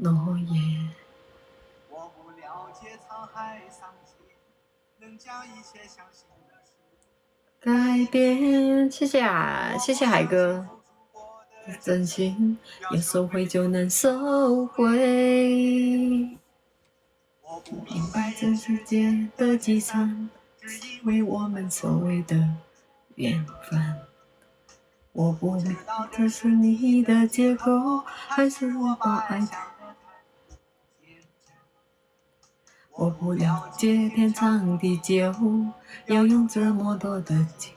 诺言。我不了解沧海桑田，能将一切相信的事改变。谢谢啊，谢谢海哥。真心要收回就能收回。我不明白这世界的机场，只因为我们所谓的缘分。我不明白这是你的借口，还是我把爱想得太天真。我不了解天长地久，要用这么多的情。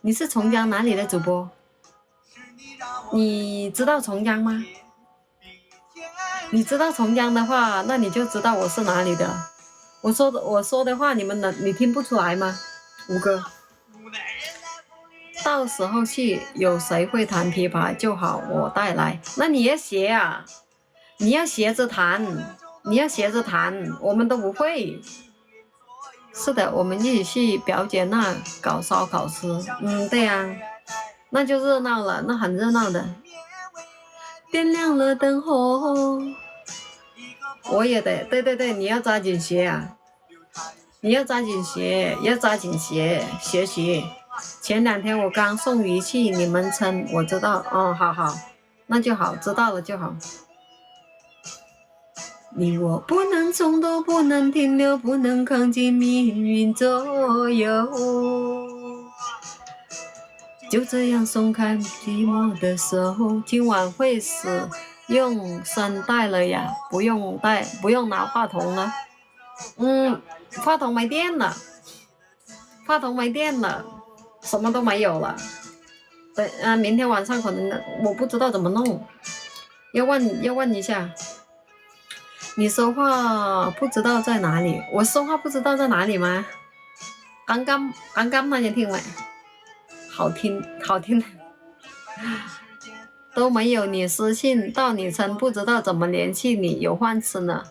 你是从江哪里的主播？你知道从江吗？你知道从江的话，那你就知道我是哪里的。我说的话，你听不出来吗？五哥，到时候去，有谁会弹琵琶就好，我带来。那你要学啊，你要学着弹，你要学着弹，我们都不会。是的，我们一起去表姐那搞烧烤吃。对呀，那就热闹了，那很热闹的。点亮了灯火，我也得，对，你要抓紧学啊，你要抓紧学，要抓紧学习。前2天我刚送鱼去你们村，我知道，好，那就好，知道了就好。你我不能冲动，不能停留，不能抗拒命运左右，就这样松开寂寞的手。今晚会使用声带了呀，不用拿话筒了。话筒没电了，什么都没有了。对，明天晚上可能我不知道怎么弄，要问一下。你说话不知道在哪里？我说话不知道在哪里吗？刚刚那就听了，好听，都没有你私信到你村，不知道怎么联系你，有饭吃呢。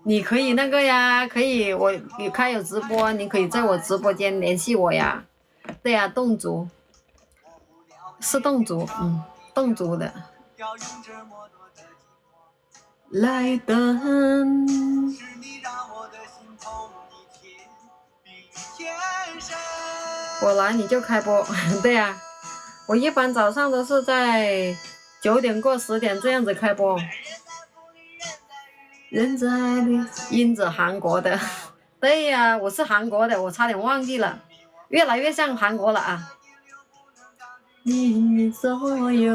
你可以那个呀，可以你开有直播，你可以在我直播间联系我呀。对呀，侗族是侗族，侗族的。来等。我来你就开播，对呀，我一般早上都是在9点过10点这样子开播。人在英子韩国的，对呀，我是韩国的，我差点忘记了，越来越像韩国了啊。命运所有，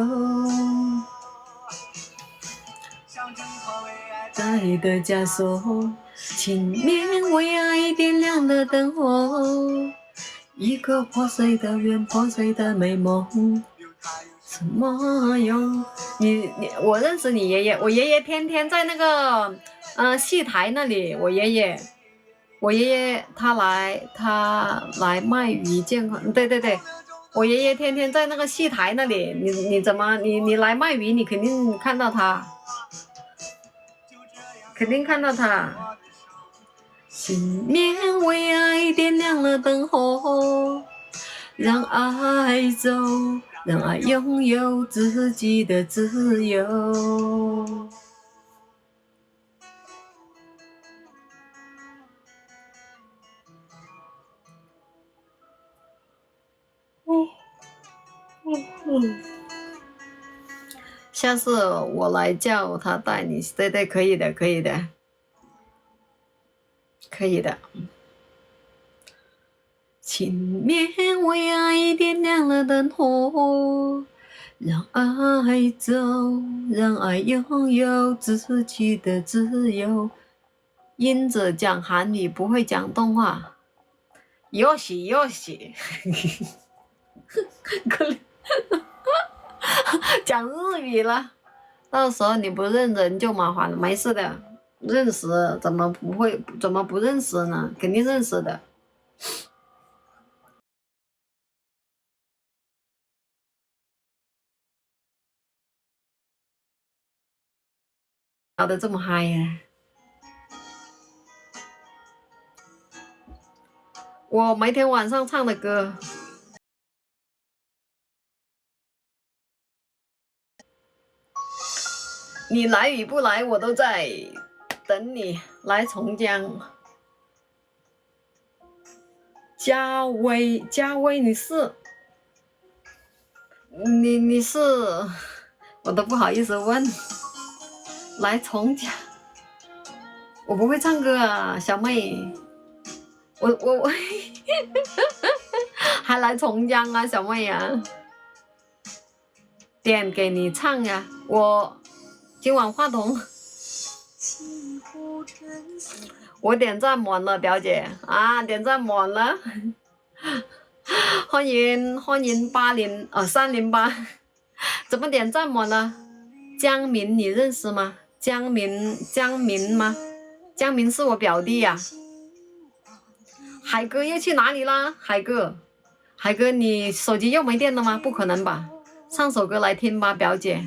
爱的枷锁，请免为爱点亮了灯火，一个破碎的圆，破碎的美梦，什么用？我认识你爷爷，我爷爷天天在那个戏台那里，我爷爷他来卖鱼健康，对，我爷爷天天在那个戏台那里，你怎么你来卖鱼，你肯定看到他，心面为爱点亮了灯火，让爱走，让爱拥有自己的自由。下次我来叫他带你，对，可以的。情面为爱点亮了灯火，让爱走，让爱拥有自己的自由。英子讲韩语不会讲动画，要洗，讲日语了，到时候你不认人就麻烦了。没事的，认识怎么不认识呢？肯定认识的。聊得这么嗨呀！我每天晚上唱的歌。你来与不来，我都在等你来从江。嘉威，嘉威，你是我都不好意思问。来从江，我不会唱歌啊，小妹。我还来从江啊，小妹啊。点给你唱呀，我今晚话筒。我点赞满了，表姐啊，点赞满了。欢迎308，怎么点赞满了？江明你认识吗？江明吗？江明是我表弟呀。海哥又去哪里啦？海哥你手机又没电了吗？不可能吧？唱首歌来听吧，表姐。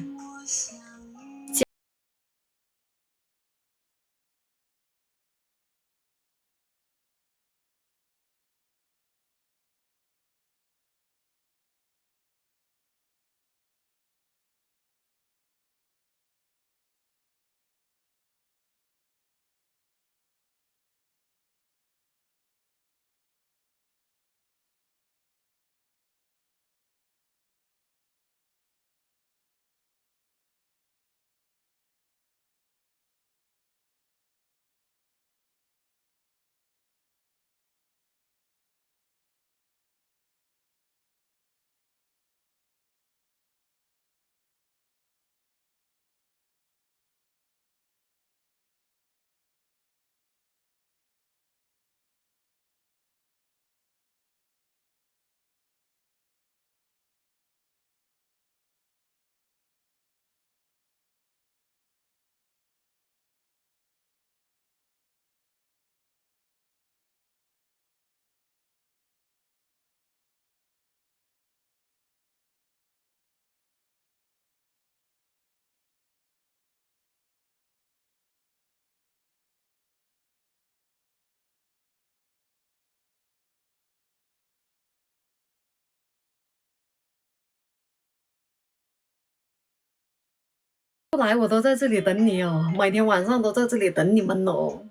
后来我都在这里等你哦，每天晚上都在这里等你们哦，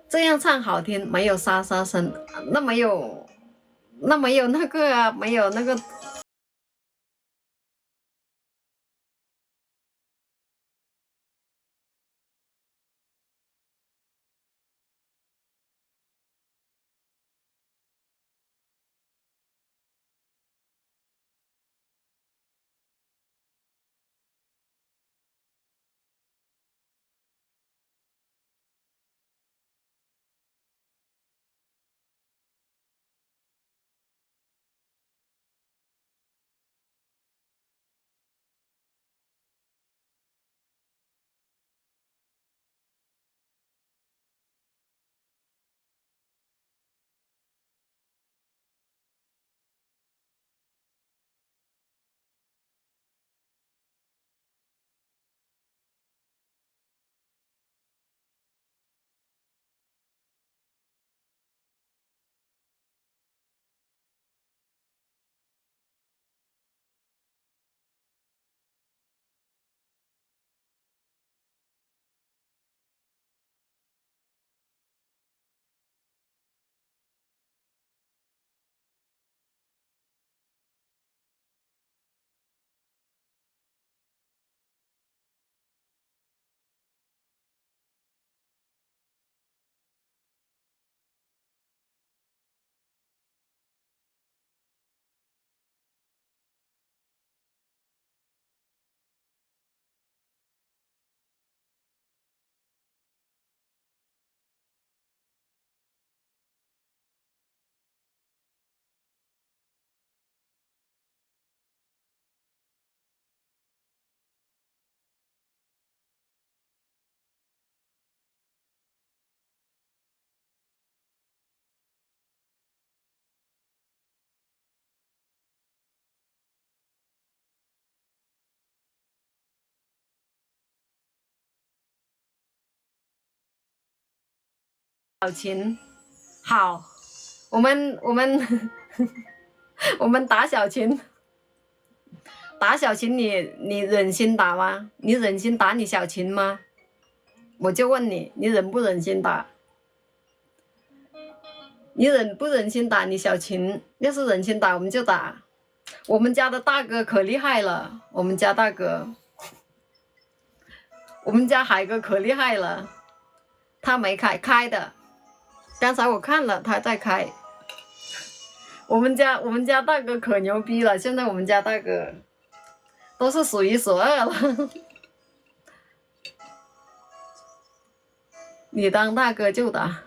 这样唱好听，没有沙沙声，那没有那个啊，没有那个。小琴，好，我们我们打小琴。打小琴你忍心打吗？你忍心打你小琴吗？我就问你，你忍不忍心打？你忍不忍心打你小琴？要是忍心打，我们就打。我们家的大哥可厉害了，我们家大哥，我们家海哥可厉害了，他没开的，刚才我看了他在开。我们家大哥可牛逼了，现在我们家大哥都是数一数二了。你当大哥就打。